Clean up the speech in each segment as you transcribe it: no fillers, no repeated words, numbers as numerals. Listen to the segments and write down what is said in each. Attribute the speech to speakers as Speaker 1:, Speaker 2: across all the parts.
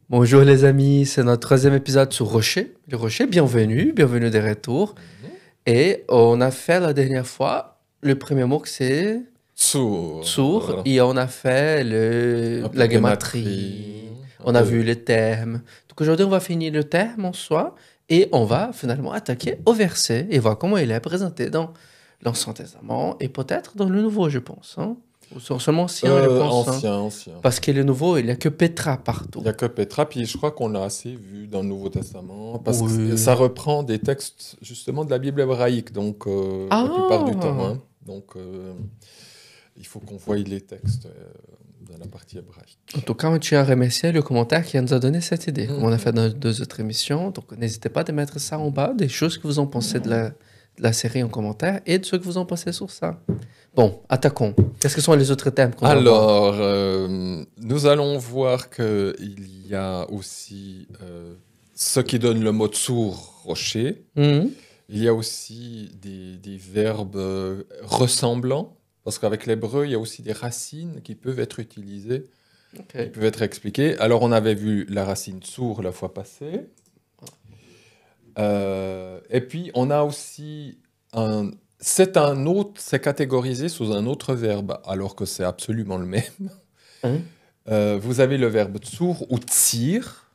Speaker 1: Bonjour les amis, c'est notre troisième épisode sur Rocher. Le Rocher, bienvenue des retours. Et on a fait la dernière fois, le premier mot que c'est sourd, et on a fait la gématrie, on a vu les termes. Donc aujourd'hui on va finir le terme en soi et on va finalement attaquer au verset et voir comment il est présenté dans l'Ancien Testament et peut-être dans le Nouveau, je pense. Hein. Ou seulement ancien, je pense.
Speaker 2: Ancien.
Speaker 1: Parce que le Nouveau, il n'y a que Petra partout.
Speaker 2: Il n'y a que Petra, puis je crois qu'on l'a assez vu dans le Nouveau Testament, parce que ça reprend des textes justement de la Bible hébraïque, donc la plupart du temps. Hein. Donc il faut qu'on voie les textes dans la partie hébraïque.
Speaker 1: En tout cas, on tient à remercier le commentaire qui nous a donné cette idée. Comme on a fait dans deux autres émissions, donc n'hésitez pas à mettre ça en bas, des choses que vous en pensez de la série en commentaire et de ce que vous en pensez sur ça. Bon, attaquons. Qu'est-ce que sont les autres thèmes qu'on va voir?
Speaker 2: Nous allons voir qu'il y a aussi ce qui donne le mot sourd, rocher. Il y a aussi des verbes ressemblants, parce qu'avec l'hébreu, il y a aussi des racines qui peuvent être utilisées, qui peuvent être expliquées. Alors, on avait vu la racine sourd la fois passée. Et puis, on a aussi c'est catégorisé sous un autre verbe, alors que c'est absolument le même. Vous avez le verbe tsur ou tsir,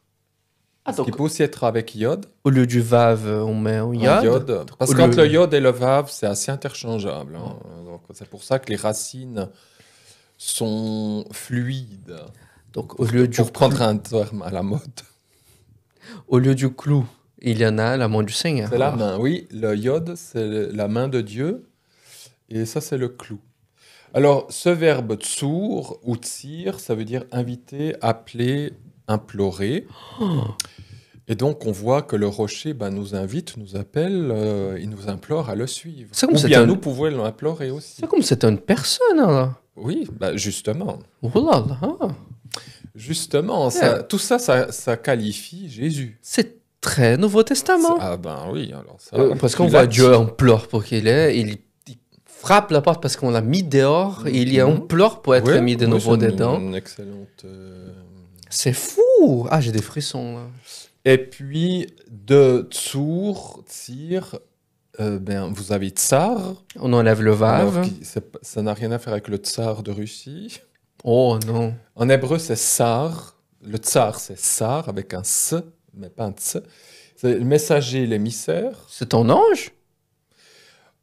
Speaker 2: qui peut aussi être avec yod.
Speaker 1: Au lieu du vav, on met un yod.
Speaker 2: Parce que quand le yod et le vav, c'est assez interchangeable. Hein. Donc, c'est pour ça que les racines sont fluides.
Speaker 1: Donc,
Speaker 2: pour prendre un terme à la mode.
Speaker 1: Au lieu du clou, il y en a la main du Seigneur.
Speaker 2: C'est la main, oui. Le yod, c'est la main de Dieu. Et ça, c'est le clou. Alors, ce verbe tsur ou tsir, ça veut dire inviter, appeler, implorer. Et donc, on voit que le rocher nous invite, nous appelle, il nous implore à le suivre. Ou bien nous pouvons l'implorer aussi.
Speaker 1: C'est comme si c'était une personne, alors.
Speaker 2: Oui, justement.
Speaker 1: Oh là là.
Speaker 2: Justement, tout ça, ça qualifie Jésus.
Speaker 1: C'est très Nouveau Testament.
Speaker 2: Oui, alors ça...
Speaker 1: parce qu'on voit Dieu implore pour qu'il est, il frappe la porte parce qu'on l'a mis dehors, et il y a implore pour être mis de nouveau dedans.
Speaker 2: Une excellente...
Speaker 1: C'est fou. Ah, j'ai des frissons, là.
Speaker 2: Et puis, de tsur, tsir, vous avez tsar.
Speaker 1: On enlève le vav.
Speaker 2: Ça n'a rien à faire avec le tsar de Russie.
Speaker 1: Oh non.
Speaker 2: En hébreu, c'est sar. Le tsar, c'est sar, avec un s, mais pas un ts. C'est le messager, l'émissaire.
Speaker 1: C'est ton ange?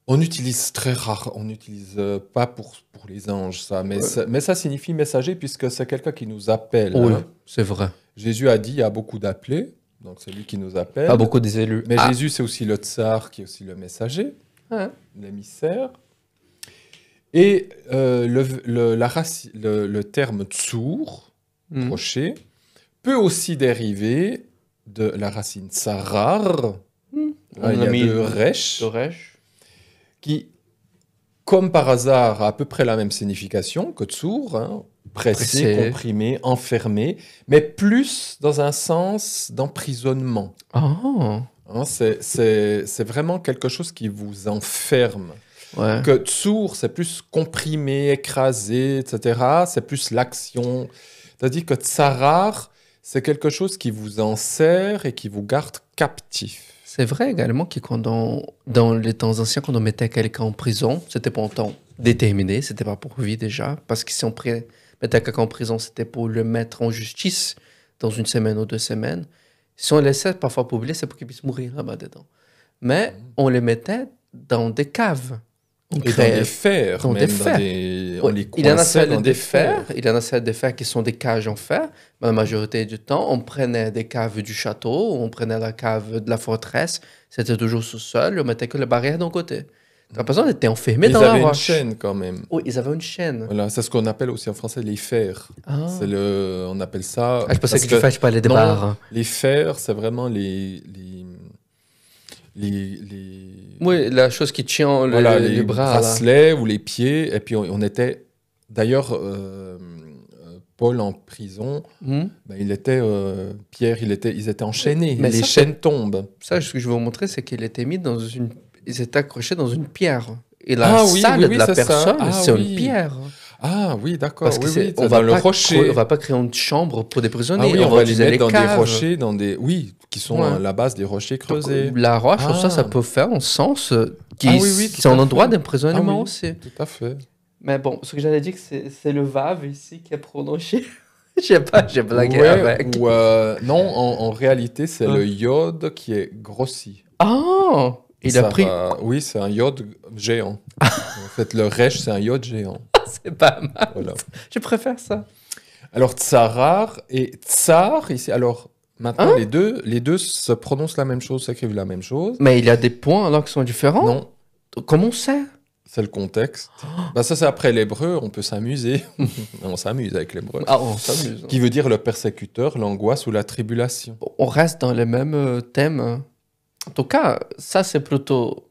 Speaker 2: On utilise très rare, on n'utilise pas pour les anges, ça. Mais ça signifie messager, puisque c'est quelqu'un qui nous appelle.
Speaker 1: Oui, c'est vrai.
Speaker 2: Jésus a dit, il y a beaucoup d'appelés. Donc, c'est lui qui nous appelle.
Speaker 1: Pas beaucoup des élus.
Speaker 2: Mais Jésus, c'est aussi le tsar, qui est aussi le messager, l'émissaire. Et le terme tsur, rocher, peut aussi dériver de la racine tsarar. Il y a le resh, qui, comme par hasard, a à peu près la même signification que tsur, hein. Pressé, comprimé, enfermé, mais plus dans un sens d'emprisonnement.
Speaker 1: Oh.
Speaker 2: Hein, c'est vraiment quelque chose qui vous enferme.
Speaker 1: Ouais.
Speaker 2: Que tsur, c'est plus comprimé, écrasé, etc. C'est plus l'action. C'est-à-dire que tsarar, c'est quelque chose qui vous enserre et qui vous garde captif.
Speaker 1: C'est vrai également que dans les temps anciens, quand on mettait quelqu'un en prison, c'était pour un temps déterminé, c'était pas pour vie déjà, parce que si on mettait quelqu'un en prison, c'était pour le mettre en justice dans 1 semaine ou 2 semaines. Si on laissait parfois pour oublier, c'est pour qu'il puisse mourir là-bas dedans. Mais on les mettait dans des caves.
Speaker 2: Dans des fers.
Speaker 1: On les coinçait dans des fers. Il y en a celles des fers qui sont des cages en fer. Mais la majorité du temps, on prenait des caves du château, on prenait la cave de la forteresse. C'était toujours sous-sol, on mettait que la barrière d'un côté. La personne était enfermée dans la roche.
Speaker 2: Ils avaient une chaîne quand même.
Speaker 1: Oui, ils avaient une chaîne.
Speaker 2: Voilà, c'est ce qu'on appelle aussi en français les fers. On appelle ça...
Speaker 1: je pensais que tu fais, je parlais des barres.
Speaker 2: Les fers, c'est vraiment
Speaker 1: oui, la chose qui tient les bras.
Speaker 2: Les bracelets ou les pieds. Et puis on était... D'ailleurs, Paul en prison, il était... Pierre, ils étaient enchaînés. Mais les chaînes tombent.
Speaker 1: Ça, ce que je vais vous montrer, c'est qu'il était mis dans une... Ils étaient accrochés dans une pierre. Et la salle de la personne, c'est une pierre.
Speaker 2: Ah oui, d'accord.
Speaker 1: Parce que
Speaker 2: oui,
Speaker 1: on va le rocher. On va pas créer une chambre pour des prisonniers.
Speaker 2: Ah oui, on va les mettre dans des rochers, qui sont à la base des rochers creusés.
Speaker 1: Donc, la roche, ça peut faire un sens c'est un endroit d'emprisonnement aussi.
Speaker 2: Tout à fait.
Speaker 1: Mais bon, ce que j'allais dire, c'est le Vav ici qui est prononcé. Je sais pas, j'ai blagué avec.
Speaker 2: Non, en réalité, c'est le iode qui est grossi.
Speaker 1: Ah, il a pris...
Speaker 2: Oui, c'est un iode géant. En fait, le resh, c'est un iode géant.
Speaker 1: C'est pas mal. Voilà. Je préfère ça.
Speaker 2: Alors, tsarar et tsar, ici, alors... Maintenant, les deux se prononcent la même chose, s'écrivent la même chose.
Speaker 1: Mais il y a des points alors qui sont différents?
Speaker 2: Non.
Speaker 1: Comment on sait?
Speaker 2: C'est le contexte. Ça, c'est après l'hébreu, on peut s'amuser. On s'amuse avec l'hébreu.
Speaker 1: Ah, on s'amuse.
Speaker 2: Qui veut dire le persécuteur, l'angoisse ou la tribulation.
Speaker 1: On reste dans les mêmes thèmes. En tout cas, ça, c'est plutôt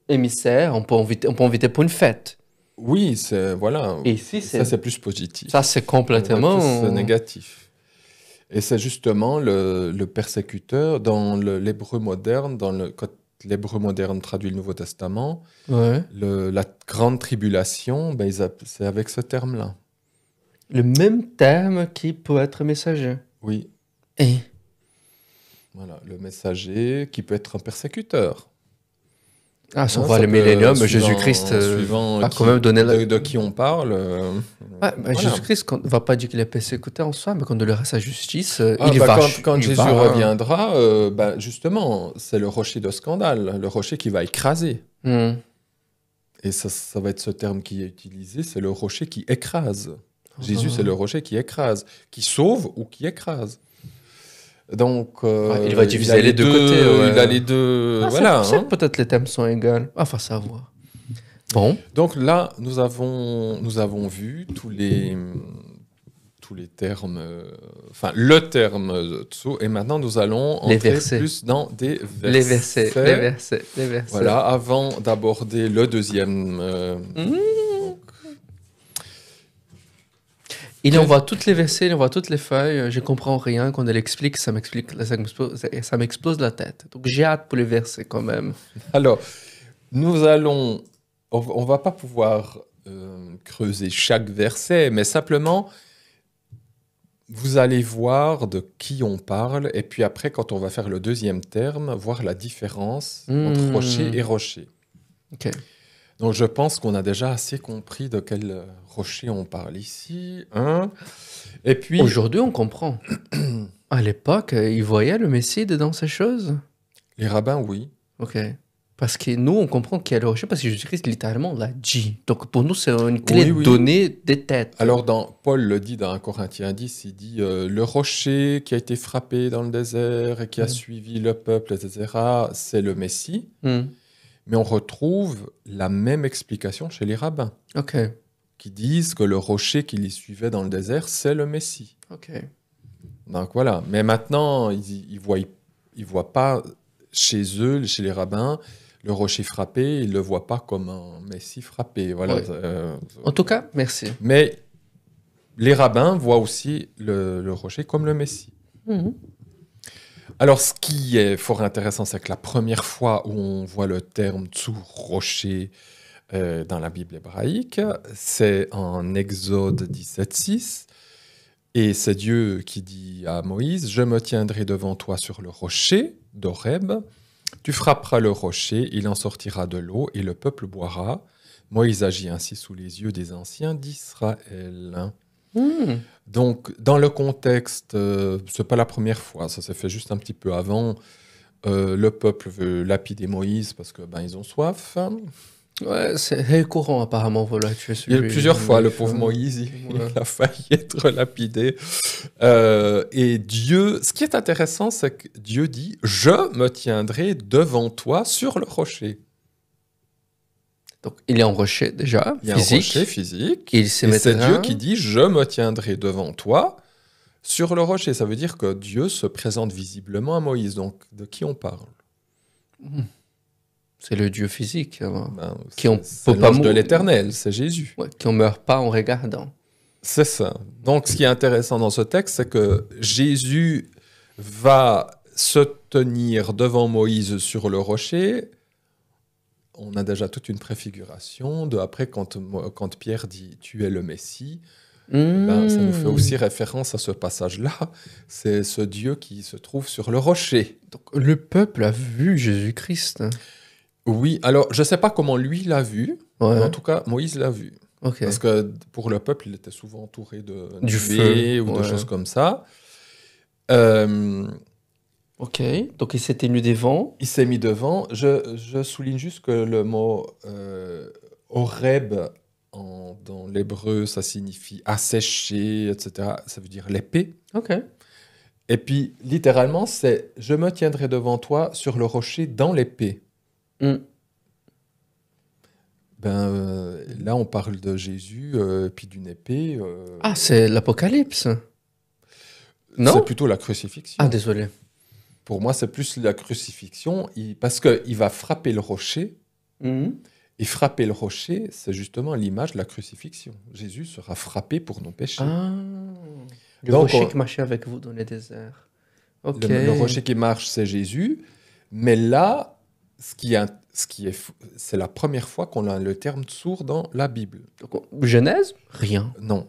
Speaker 1: émissaire. On peut inviter pour une fête.
Speaker 2: Oui, voilà.
Speaker 1: Et ici,
Speaker 2: ça, c'est plus positif.
Speaker 1: Ça, c'est complètement...
Speaker 2: C'est négatif. Et c'est justement le persécuteur dans l'hébreu moderne, quand l'hébreu moderne traduit le Nouveau Testament, la grande tribulation, c'est avec ce terme-là.
Speaker 1: Le même terme qui peut être messager.
Speaker 2: Oui.
Speaker 1: Et
Speaker 2: voilà, le messager qui peut être un persécuteur.
Speaker 1: Ah, si on voit le millénium, Jésus-Christ a quand même donné...
Speaker 2: De qui on parle.
Speaker 1: Voilà. Jésus-Christ ne va pas dire qu'il est persécuté en soi, mais quand on lui reste sa justice, il va...
Speaker 2: Quand Jésus reviendra, justement, c'est le rocher de scandale, le rocher qui va écraser. Et ça va être ce terme qui est utilisé, c'est le rocher qui écrase. Jésus, c'est le rocher qui écrase, qui sauve ou qui écrase. Donc,
Speaker 1: il va diviser les deux côtés.
Speaker 2: Il a les deux. Voilà.
Speaker 1: Peut-être les thèmes sont égaux. Enfin, ça à voir. Bon.
Speaker 2: Donc là, nous avons vu tous les termes, le terme tsu, et maintenant nous allons entrer plus dans des versets.
Speaker 1: Les versets.
Speaker 2: Voilà, avant d'aborder le deuxième.
Speaker 1: Il envoie toutes les versets, il envoie toutes les feuilles. Je comprends rien. Quand elle explique, ça m'explose la tête. Donc j'ai hâte pour les versets quand même.
Speaker 2: Alors, on va pas pouvoir creuser chaque verset, mais simplement, vous allez voir de qui on parle. Et puis après, quand on va faire le deuxième terme, voir la différence entre rocher et rocher.
Speaker 1: Ok.
Speaker 2: Donc, je pense qu'on a déjà assez compris de quel rocher on parle ici. Et puis...
Speaker 1: Aujourd'hui, on comprend. À l'époque, ils voyaient le Messie dans ces choses?
Speaker 2: Les rabbins, oui.
Speaker 1: Ok. Parce que nous, on comprend qu'il y a le rocher, parce que Jésus-Christ, littéralement, l'a dit. Donc, pour nous, c'est une clé donnée des têtes.
Speaker 2: Alors, Paul le dit dans 1 Corinthiens 10, il dit le rocher qui a été frappé dans le désert et qui a suivi le peuple, etc., c'est le Messie. Mais on retrouve la même explication chez les rabbins, qui disent que le rocher qui les suivait dans le désert, c'est le Messie. Donc voilà. Mais maintenant, ils voient pas chez eux, chez les rabbins, le rocher frappé, ils ne le voient pas comme un Messie frappé. Voilà.
Speaker 1: En tout cas, merci.
Speaker 2: Mais les rabbins voient aussi le rocher comme le Messie. Alors, ce qui est fort intéressant, c'est que la première fois où on voit le terme tsu, rocher, dans la Bible hébraïque, c'est en Exode 17:6. Et c'est Dieu qui dit à Moïse « Je me tiendrai devant toi sur le rocher d'Horeb. Tu frapperas le rocher, il en sortira de l'eau, et le peuple boira. » Moïse agit ainsi sous les yeux des anciens d'Israël. Donc, dans le contexte, c'est pas la première fois, ça s'est fait juste un petit peu avant. Le peuple veut lapider Moïse parce que ils ont soif.
Speaker 1: Ouais, c'est courant apparemment. Voilà,
Speaker 2: il y a plusieurs fois, le pauvre Moïse, il a failli être lapidé. Et Dieu, ce qui est intéressant, c'est que Dieu dit « Je me tiendrai devant toi sur le rocher ».
Speaker 1: Donc, il y a un rocher déjà,
Speaker 2: il y a un rocher physique.
Speaker 1: Et
Speaker 2: c'est Dieu qui dit « Je me tiendrai devant toi sur le rocher ». Ça veut dire que Dieu se présente visiblement à Moïse. Donc, de qui on parle?
Speaker 1: C'est le Dieu physique.
Speaker 2: C'est l'ange de l'Éternel, c'est Jésus.
Speaker 1: Qui ne meurt pas en regardant.
Speaker 2: C'est ça. Donc, ce qui est intéressant dans ce texte, c'est que Jésus va se tenir devant Moïse sur le rocher on a déjà toute une préfiguration de après quand Pierre dit « tu es le Messie », ça nous fait aussi référence à ce passage-là. C'est ce Dieu qui se trouve sur le rocher.
Speaker 1: Donc, le peuple a vu Jésus-Christ.
Speaker 2: Oui, alors je ne sais pas comment lui l'a vu, mais en tout cas, Moïse l'a vu.
Speaker 1: Okay.
Speaker 2: Parce que pour le peuple, il était souvent entouré
Speaker 1: du feu
Speaker 2: ou de choses comme ça.
Speaker 1: Ok, donc il s'était mis devant.
Speaker 2: Il s'est mis devant. Je souligne juste que le mot Horeb, dans l'hébreu, ça signifie assécher, etc. Ça veut dire l'épée.
Speaker 1: Ok.
Speaker 2: Et puis, littéralement, c'est « je me tiendrai devant toi sur le rocher dans l'épée ». Là, on parle de Jésus, puis d'une épée.
Speaker 1: Ah, c'est l'Apocalypse. Non,
Speaker 2: c'est plutôt la crucifixion.
Speaker 1: Ah, désolé.
Speaker 2: Pour moi, c'est plus la crucifixion, parce qu'il va frapper le rocher. Et frapper le rocher, c'est justement l'image de la crucifixion. Jésus sera frappé pour nos péchés.
Speaker 1: Ah, le rocher qui marchait avec vous dans le désert. Okay.
Speaker 2: Le rocher qui marche, c'est Jésus. Mais là, c'est la première fois qu'on a le terme sourd dans la Bible.
Speaker 1: Genèse, rien.
Speaker 2: Non.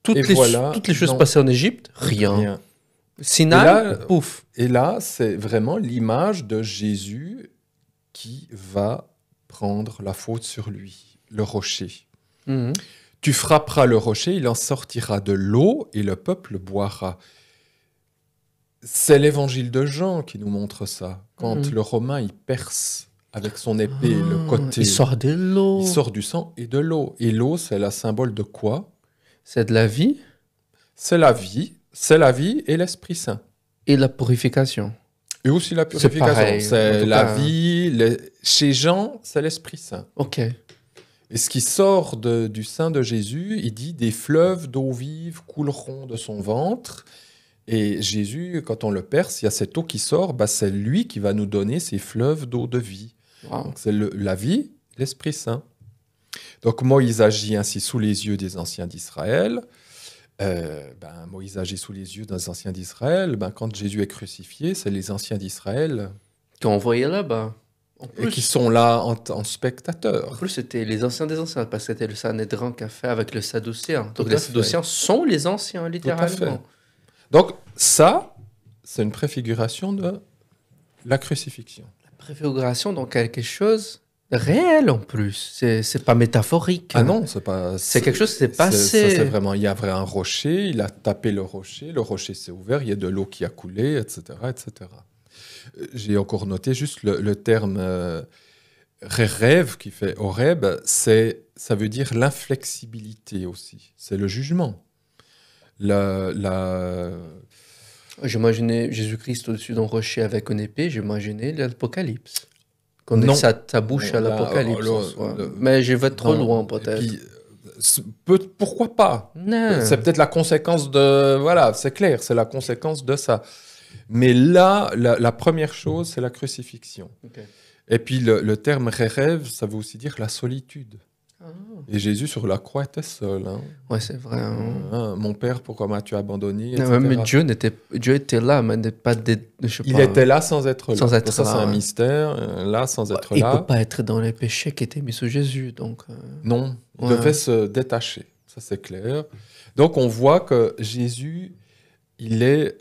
Speaker 1: Toutes les choses passées en Égypte, rien. Sinaï, pouf.
Speaker 2: Et là, c'est vraiment l'image de Jésus qui va prendre la faute sur lui, le rocher. Tu frapperas le rocher, il en sortira de l'eau et le peuple boira. C'est l'évangile de Jean qui nous montre ça. Quand le Romain, il perce avec son épée le côté...
Speaker 1: Il sort de l'eau.
Speaker 2: Il sort du sang et de l'eau. Et l'eau, c'est le symbole de quoi?
Speaker 1: C'est de la vie.
Speaker 2: C'est la vie. C'est la vie et l'Esprit Saint.
Speaker 1: Et la purification.
Speaker 2: Et aussi la purification. C'est la vie. Chez Jean, c'est l'Esprit Saint.
Speaker 1: Ok.
Speaker 2: Et ce qui sort du sein de Jésus, il dit « des fleuves d'eau vive couleront de son ventre ». Et Jésus, quand on le perce, il y a cette eau qui sort, c'est lui qui va nous donner ces fleuves d'eau de vie.
Speaker 1: Wow.
Speaker 2: Donc c'est la vie, l'Esprit Saint. Donc Moïse agit ainsi sous les yeux des anciens d'Israël. Moïse agit sous les yeux des anciens d'Israël. Quand Jésus est crucifié, c'est les anciens d'Israël
Speaker 1: qui ont envoyé là-bas.
Speaker 2: Et qui sont là en spectateurs.
Speaker 1: En plus, c'était les anciens des anciens, parce que c'était le Sanhédrin qui a fait avec le Sadducéen. Donc les Sadducéens sont les anciens, littéralement.
Speaker 2: Donc ça, c'est une préfiguration de la crucifixion.
Speaker 1: La préfiguration dans quelque chose de réel en plus. C'est pas métaphorique.
Speaker 2: Ah non, c'est pas.
Speaker 1: C'est quelque chose qui s'est passé.
Speaker 2: C'est vraiment. Il y avait un rocher, il a tapé le rocher s'est ouvert, il y a de l'eau qui a coulé, etc., etc. J'ai encore noté juste le terme rêve qui fait Horeb, ça veut dire l'inflexibilité aussi. C'est le jugement.
Speaker 1: J'imaginais Jésus-Christ au-dessus d'un rocher avec une épée, j'imaginais l'Apocalypse. Qu'on ait sa bouche à l'Apocalypse. Mais je vais trop loin peut-être.
Speaker 2: Pourquoi pas? C'est peut-être la conséquence de... Voilà, c'est clair, c'est la conséquence de ça. Mais là, la première chose, c'est la crucifixion. Okay. Et puis le terme rêve, ça veut aussi dire la solitude. Ah. Et Jésus sur la croix était seul. Hein.
Speaker 1: Ouais, c'est vrai.
Speaker 2: Mon Père, pourquoi m'as-tu abandonné?
Speaker 1: Non, mais Dieu était là, mais pas
Speaker 2: il était là sans être là.
Speaker 1: Sans être
Speaker 2: ça,
Speaker 1: là,
Speaker 2: c'est un mystère. Là, sans être là.
Speaker 1: Il ne peut pas être dans les péchés qui étaient mis sous Jésus. Donc,
Speaker 2: non, il devait se détacher. Ça, c'est clair. Donc, on voit que Jésus, il est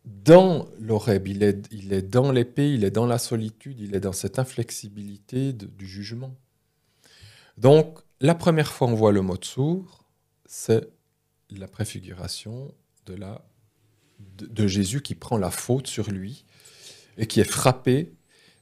Speaker 2: dans l'Horeb, il est dans l'épée, il est dans la solitude, il est dans cette inflexibilité du jugement. Donc, la première fois on voit le mot sourd, c'est la préfiguration de Jésus qui prend la faute sur lui et qui est frappé,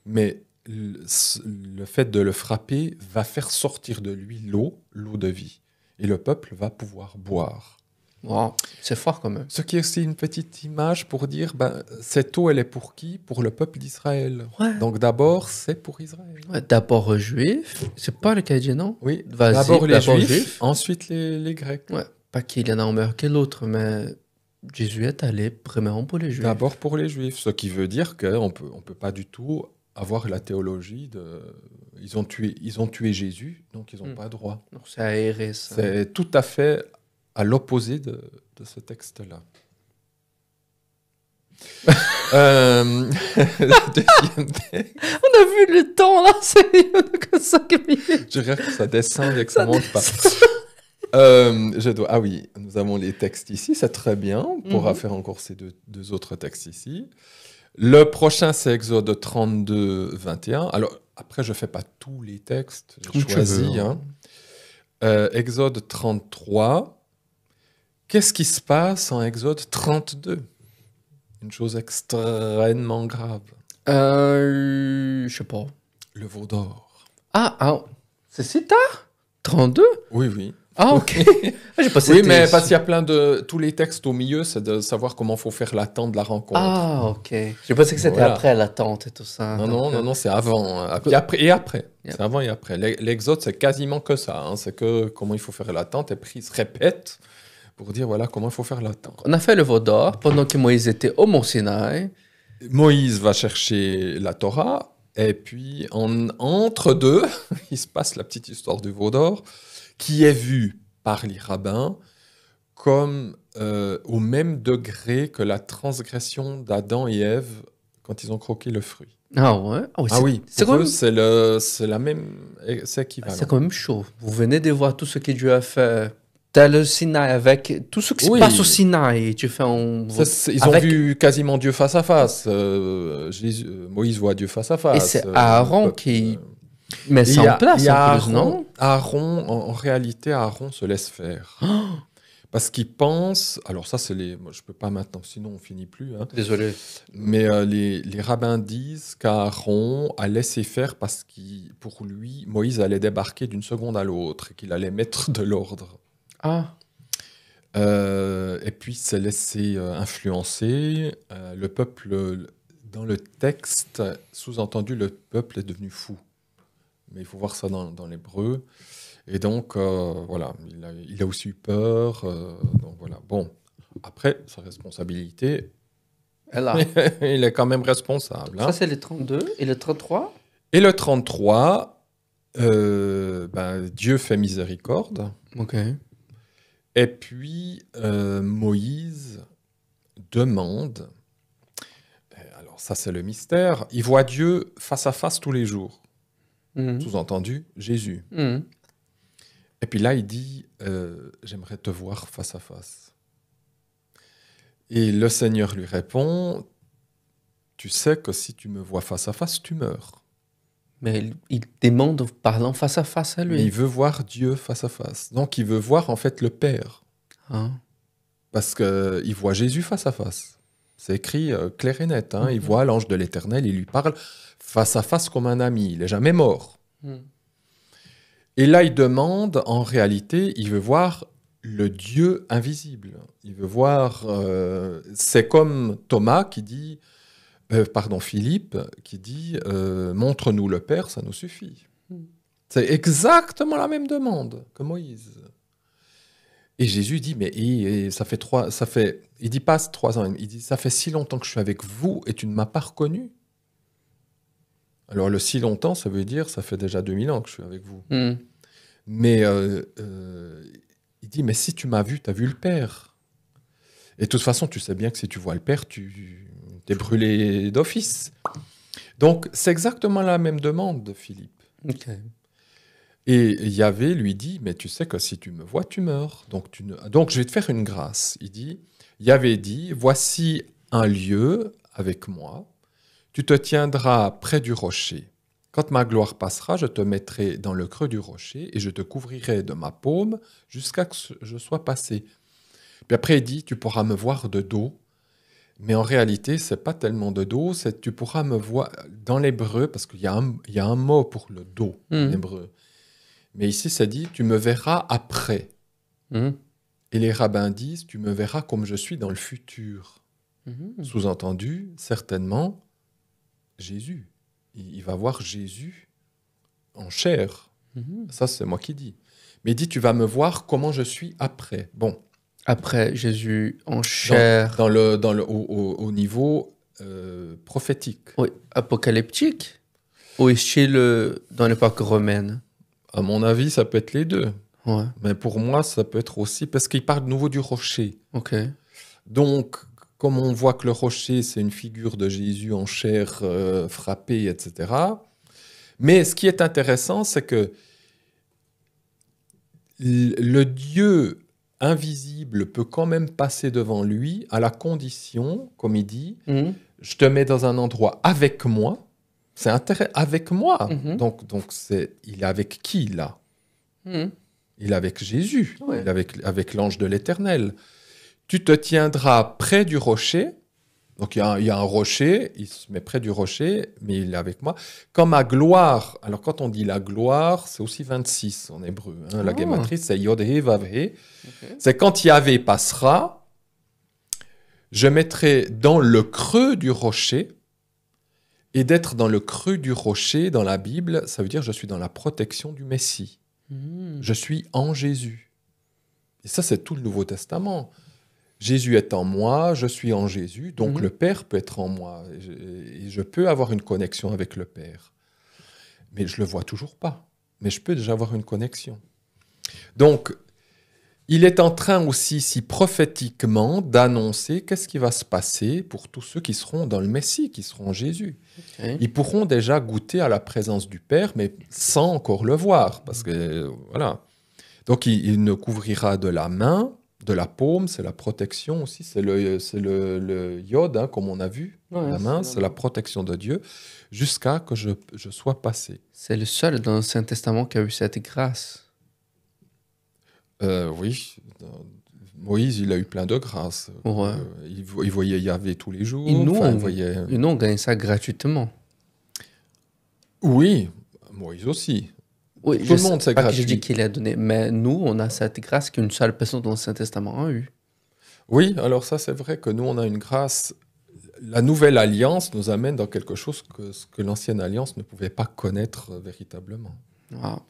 Speaker 2: mais le fait de le frapper va faire sortir de lui l'eau de vie. Et le peuple va pouvoir boire.
Speaker 1: Wow, c'est fort quand même.
Speaker 2: Ce qui est aussi une petite image pour dire, cette eau, elle est pour qui? Pour le peuple d'Israël.
Speaker 1: Ouais.
Speaker 2: Donc d'abord, c'est pour Israël.
Speaker 1: Ouais, d'abord aux Juifs, c'est pas le cas, non?
Speaker 2: Oui, d'abord les Juifs, ensuite les Grecs.
Speaker 1: Ouais, pas qu'il y en a en meilleur que l'autre, mais Jésus est allé premièrement pour les Juifs.
Speaker 2: D'abord pour les Juifs, ce qui veut dire qu'on peut pas du tout avoir la théologie de... Ils ont tué Jésus, donc ils n'ont pas droit.
Speaker 1: Non, c'est aéré, ça.
Speaker 2: C'est tout à fait... à l'opposé de ce texte-là. Deuxième texte.
Speaker 1: On a vu le temps là, c'est comme 5 minutes.
Speaker 2: Je regarde que ça descend et que ça monte pas. Ah oui, nous avons les textes ici, c'est très bien. On pourra faire encore ces deux autres textes ici. Le prochain, c'est Exode 32, 21. Alors, après, je ne fais pas tous les textes, j'ai choisi. Hein. Exode 33. Qu'est-ce qui se passe en Exode 32 ? Une chose extrêmement grave.
Speaker 1: Je sais pas.
Speaker 2: Le veau d'or.
Speaker 1: Ah, c'est si tard ? 32 ?
Speaker 2: Oui.
Speaker 1: Ah, ok.
Speaker 2: J'ai passé oui, mais parce qu'il y a plein de... Tous les textes au milieu, c'est de savoir comment il faut faire l'attente de la rencontre.
Speaker 1: Ah, ok. J'ai pensé que c'était après l'attente et tout ça.
Speaker 2: Non, c'est avant. Et après. Yep. C'est avant et après. L'Exode, c'est quasiment que ça. Hein. C'est que comment il faut faire l'attente. Et puis, il se répète pour dire, voilà, comment il faut faire l'attente.
Speaker 1: On a fait le veau d'or pendant que Moïse était au Mont Sinaï.
Speaker 2: Moïse va chercher la Torah. Et puis, entre deux, il se passe la petite histoire du veau d'or, qui est vu par les rabbins comme au même degré que la transgression d'Adam et Ève quand ils ont croqué le fruit.
Speaker 1: Ah ouais.
Speaker 2: Oui, pour eux, c'est la même, c'est équivalent.
Speaker 1: C'est quand même chaud. Vous venez de voir tout ce que Dieu a fait. T'as le Sinaï avec tout ce qui se passe au Sinaï. Tu fais
Speaker 2: ils ont vu quasiment Dieu face à face. Moïse voit Dieu face à face.
Speaker 1: Et c'est Aaron qui met ça en place en plus, non ?
Speaker 2: Aaron, en réalité, Aaron se laisse faire. Parce qu'il pense... Alors ça, c'est les... Moi, je ne peux pas maintenant, sinon on finit plus. Hein.
Speaker 1: Désolé.
Speaker 2: Mais les rabbins disent qu'Aaron a laissé faire parce que pour lui, Moïse allait débarquer d'une seconde à l'autre et qu'il allait mettre de l'ordre.
Speaker 1: Ah.
Speaker 2: Et puis, s'est laissé influencer. Le peuple, dans le texte, sous-entendu, le peuple est devenu fou. Mais il faut voir ça dans l'hébreu. Et donc, voilà, il a aussi eu peur. Donc, voilà. Bon, après, sa responsabilité, il est quand même responsable. Hein.
Speaker 1: Ça, c'est le 32. Et le 33 ?
Speaker 2: Et le 33, Dieu fait miséricorde.
Speaker 1: Ok.
Speaker 2: Et puis, Moïse demande... Alors, ça, c'est le mystère. Il voit Dieu face à face tous les jours. Sous-entendu, Jésus. Et puis là, il dit, j'aimerais te voir face à face. Et le Seigneur lui répond, tu sais que si tu me vois face à face, tu meurs.
Speaker 1: Mais il demande parlant face à face à lui.
Speaker 2: Mais il veut voir Dieu face à face. Donc, il veut voir en fait le Père. Ah. Parce qu'il voit Jésus face à face. C'est écrit clair et net. Hein. Il voit l'ange de l'Éternel, il lui parle face à face comme un ami. Il n'est jamais mort. Et là, il demande, en réalité, il veut voir le Dieu invisible. Il veut voir... c'est comme Thomas qui dit... Philippe qui dit « Montre-nous le Père, ça nous suffit ». C'est exactement la même demande que Moïse. Et Jésus dit « Mais il dit pas 3 ans, il dit « Ça fait si longtemps que je suis avec vous et tu ne m'as pas reconnu ». Alors, le si longtemps, ça veut dire ça fait déjà 2000 ans que je suis avec vous. Mais il dit, mais si tu m'as vu, tu as vu le Père. Et de toute façon, tu sais bien que si tu vois le Père, tu t'es brûlé d'office. Donc, c'est exactement la même demande de Philippe.
Speaker 1: Okay.
Speaker 2: Et Yahvé lui dit, mais tu sais que si tu me vois, tu meurs. Donc, je vais te faire une grâce. Yahvé dit, voici un lieu avec moi. Tu te tiendras près du rocher. Quand ma gloire passera, je te mettrai dans le creux du rocher et je te couvrirai de ma paume jusqu'à ce que je sois passé. Puis après, il dit, tu pourras me voir de dos. Mais en réalité, c'est pas tellement de dos, c'est tu pourras me voir dans l'hébreu, parce qu'il y a un mot pour le dos en hébreu. Mais ici, ça dit, tu me verras après. Et les rabbins disent, tu me verras comme je suis dans le futur. Sous-entendu, certainement, Jésus. Il va voir Jésus en chair. Ça, c'est moi qui dis. Mais il dit, tu vas me voir comment je suis après. Bon.
Speaker 1: Après Jésus en chair.
Speaker 2: Au niveau prophétique.
Speaker 1: Oui, apocalyptique. Ou est-ce dans l'époque romaine?
Speaker 2: À mon avis, ça peut être les deux.
Speaker 1: Ouais.
Speaker 2: Mais pour moi, ça peut être aussi... Parce qu'il parle de nouveau du rocher.
Speaker 1: Ok.
Speaker 2: Donc, comme on voit que le rocher, c'est une figure de Jésus en chair frappée, etc. Mais ce qui est intéressant, c'est que le Dieu invisible peut quand même passer devant lui à la condition, comme il dit, je te mets dans un endroit avec moi. C'est avec moi. Donc il est avec qui, là? Il est avec Jésus. Il est avec l'ange de l'Éternel. Tu te tiendras près du rocher. Donc, il y a un rocher, il se met près du rocher, mais il est avec moi. Comme à gloire. Alors, quand on dit la gloire, c'est aussi 26 en hébreu. La gématrie, c'est Yod-He, Vav-He. C'est quand Yahvé passera, je mettrai dans le creux du rocher. Et d'être dans le creux du rocher, dans la Bible, ça veut dire je suis dans la protection du Messie. Je suis en Jésus. Et ça, c'est tout le Nouveau Testament. Jésus est en moi, je suis en Jésus, donc le Père peut être en moi. Et je peux avoir une connexion avec le Père. Mais je ne le vois toujours pas. Mais je peux déjà avoir une connexion. Donc, il est en train aussi, si prophétiquement, d'annoncer qu'est-ce qui va se passer pour tous ceux qui seront dans le Messie, qui seront en Jésus. Ils pourront déjà goûter à la présence du Père, mais sans encore le voir. Parce que, voilà. Donc, il ne couvrira de la main, de la paume, c'est la protection aussi, c'est le yod, comme on a vu, la main, c'est la protection de Dieu, jusqu'à que je sois passé.
Speaker 1: C'est le seul dans l'Ancien Testament qui a eu cette grâce.
Speaker 2: Oui, Moïse, il a eu plein de grâces. Il voyait Yahvé tous les jours.
Speaker 1: Et nous, on gagne ça gratuitement.
Speaker 2: Oui, Moïse aussi.
Speaker 1: Oui, tout le monde, c'est gratuit. Je dis qu'il a donné, mais nous, on a cette grâce qu'une seule personne dans l'Ancien Testament a eue.
Speaker 2: Oui, alors ça, c'est vrai que nous, on a une grâce. La nouvelle alliance nous amène dans quelque chose que l'ancienne alliance ne pouvait pas connaître véritablement.
Speaker 1: Wow.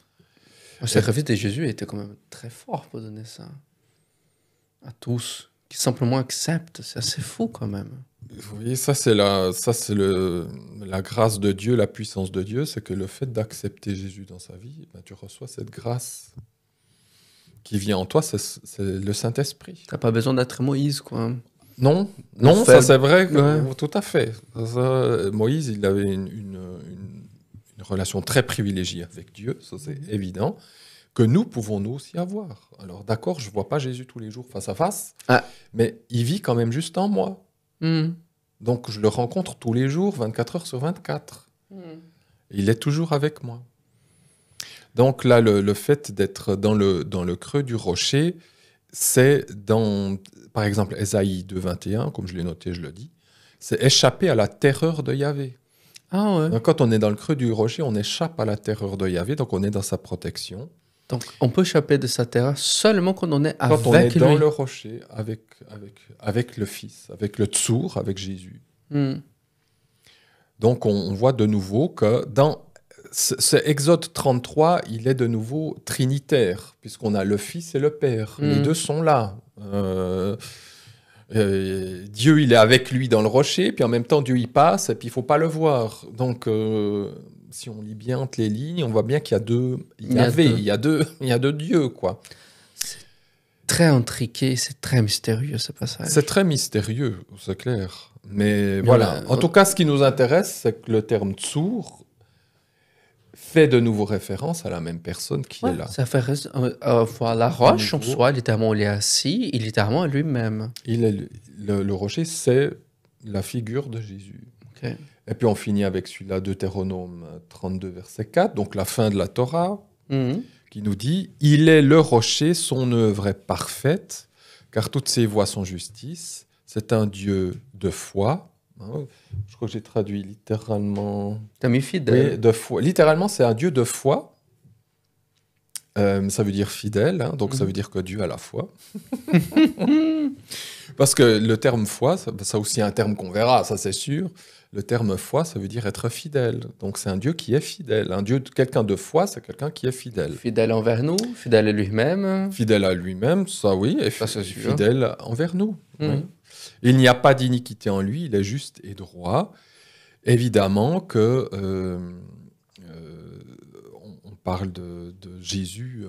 Speaker 1: Le sacrifice de Jésus était quand même très fort pour donner ça à tous, qui simplement acceptent. C'est assez fou quand même.
Speaker 2: Oui, ça c'est la grâce de Dieu, la puissance de Dieu, c'est que le fait d'accepter Jésus dans sa vie, ben, tu reçois cette grâce qui vient en toi, c'est le Saint-Esprit.
Speaker 1: T'as pas besoin d'être Moïse, quoi.
Speaker 2: Non, ça c'est vrai, tout à fait. Ça, Moïse, il avait une relation très privilégiée avec Dieu, ça c'est évident, que nous pouvons nous aussi avoir. Alors d'accord, je vois pas Jésus tous les jours face à face, mais il vit quand même juste en moi. Donc je le rencontre tous les jours, 24 heures sur 24. Il est toujours avec moi. Donc là, le fait d'être dans le creux du rocher, c'est dans, par exemple, Ésaïe 2,21, comme je l'ai noté, je le dis, c'est échapper à la terreur de Yahvé.
Speaker 1: Ah ouais.
Speaker 2: Donc, quand on est dans le creux du rocher, on échappe à la terreur de Yahvé, donc on est dans sa protection.
Speaker 1: Donc on peut échapper de sa terreur seulement quand on est avec lui.
Speaker 2: Quand on est dans le rocher, avec le Fils, avec le Tsour, avec Jésus. Donc on voit de nouveau que dans ce Exode 33, il est de nouveau trinitaire, puisqu'on a le Fils et le Père. Les deux sont là. Dieu, il est avec lui dans le rocher, puis en même temps, Dieu, il passe, et puis il ne faut pas le voir. Donc, si on lit bien entre les lignes, on voit bien qu'il y a deux Yahvé, il y a deux dieux, quoi.
Speaker 1: C'est très intriqué, c'est très mystérieux, ce passage.
Speaker 2: C'est très mystérieux, c'est clair. Mais voilà. En tout cas, ce qui nous intéresse, c'est que le terme Tsour fait de nouveau référence à la même personne qui est là.
Speaker 1: Ça fait la roche, en soi, littéralement, il est assis, et littéralement à lui-même.
Speaker 2: Le rocher, c'est la figure de Jésus.
Speaker 1: Okay.
Speaker 2: Et puis on finit avec celui-là, Deutéronome 32, verset 4, donc la fin de la Torah, qui nous dit « Il est le rocher, son œuvre est parfaite, car toutes ses voies sont justice. C'est un Dieu de foi. » Je crois que j'ai traduit littéralement.
Speaker 1: T'as mis fidèle.
Speaker 2: Oui, de foi. Littéralement, c'est un Dieu de foi. Ça veut dire fidèle, donc ça veut dire que Dieu a la foi. Parce que le terme foi, ça aussi un terme qu'on verra, ça c'est sûr. Le terme foi, ça veut dire être fidèle. Donc c'est un Dieu qui est fidèle. Quelqu'un de foi, c'est quelqu'un qui est fidèle.
Speaker 1: Fidèle envers nous, fidèle à lui-même.
Speaker 2: Fidèle à lui-même, ça oui, et fidèle envers nous. Oui. Il n'y a pas d'iniquité en lui, il est juste et droit. Évidemment que on parle de Jésus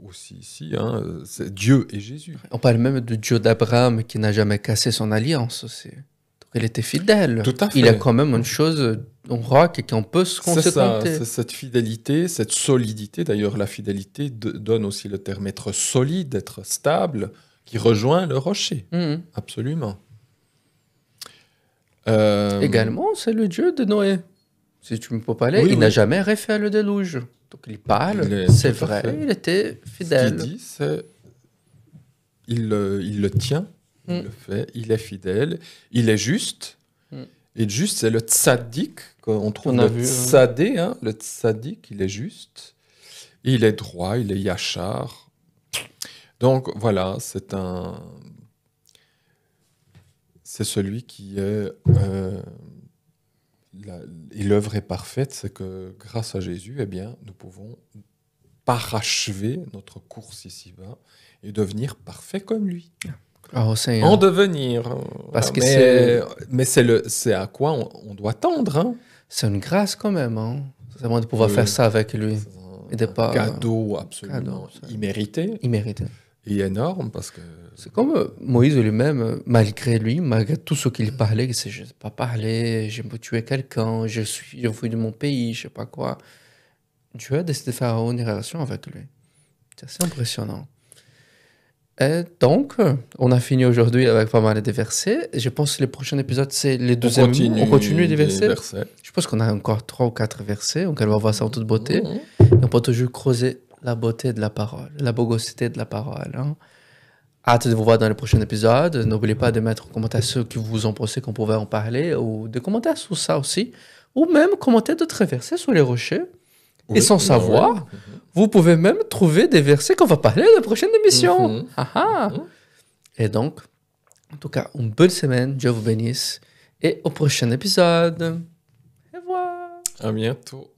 Speaker 2: aussi ici. Hein, c'est Dieu et Jésus.
Speaker 1: On parle même de Dieu d'Abraham qui n'a jamais cassé son alliance aussi. Donc il était fidèle.
Speaker 2: Tout à fait.
Speaker 1: Il a quand même une chose, on voit qu'on peut se compter.
Speaker 2: C'est ça, c'est cette fidélité, cette solidité. D'ailleurs, la fidélité donne aussi le terme être solide, être stable, qui rejoint le rocher. Absolument.
Speaker 1: Également, c'est le Dieu de Noé. Si tu me peux parler, il n'a jamais refait le déluge. Donc il parle, c'est vrai, il était fidèle.
Speaker 2: Ce qu'il dit, c'est il le tient, il le fait, il est fidèle, il est juste. Et juste, c'est le tzaddik, qu'on trouve le tzadé, hein, le tzaddik, il est juste. Il est droit, il est yachar. Donc voilà, c'est celui qui est... et l'œuvre est parfaite, c'est que grâce à Jésus, eh bien, nous pouvons parachever notre course ici-bas et devenir parfait comme lui. En devenir.
Speaker 1: Parce que
Speaker 2: mais c'est à quoi on doit tendre. Hein.
Speaker 1: C'est une grâce quand même. Hein. C'est vraiment de pouvoir faire ça avec lui.
Speaker 2: C'est un cadeau absolument immérité. Et énorme parce que...
Speaker 1: C'est comme Moïse lui-même, malgré tout ce qu'il parlait, c'est je ne sais pas parler, je peux tuer quelqu'un, je fui de mon pays, je ne sais pas quoi. Dieu a décidé de faire une relation avec lui. C'est assez impressionnant. Et donc, on a fini aujourd'hui avec pas mal de versets. Je pense que le prochain épisode, c'est les deuxièmes. On continue les versets. Je pense qu'on a encore 3 ou 4 versets, donc on va voir ça en toute beauté. Et on peut toujours creuser la beauté de la parole, la bogosité de la parole. Hein. Hâte de vous voir dans le prochain épisode. N'oubliez pas de mettre en commentaire ceux qui vous ont pensé qu'on pouvait en parler, ou des commentaires sur ça aussi, ou même commenter d'autres versets sur les rochers. Et sans savoir, vous pouvez même trouver des versets qu'on va parler dans la prochaine émission. Et donc, en tout cas, une bonne semaine. Dieu vous bénisse. Et au prochain épisode. Au revoir.
Speaker 2: À bientôt.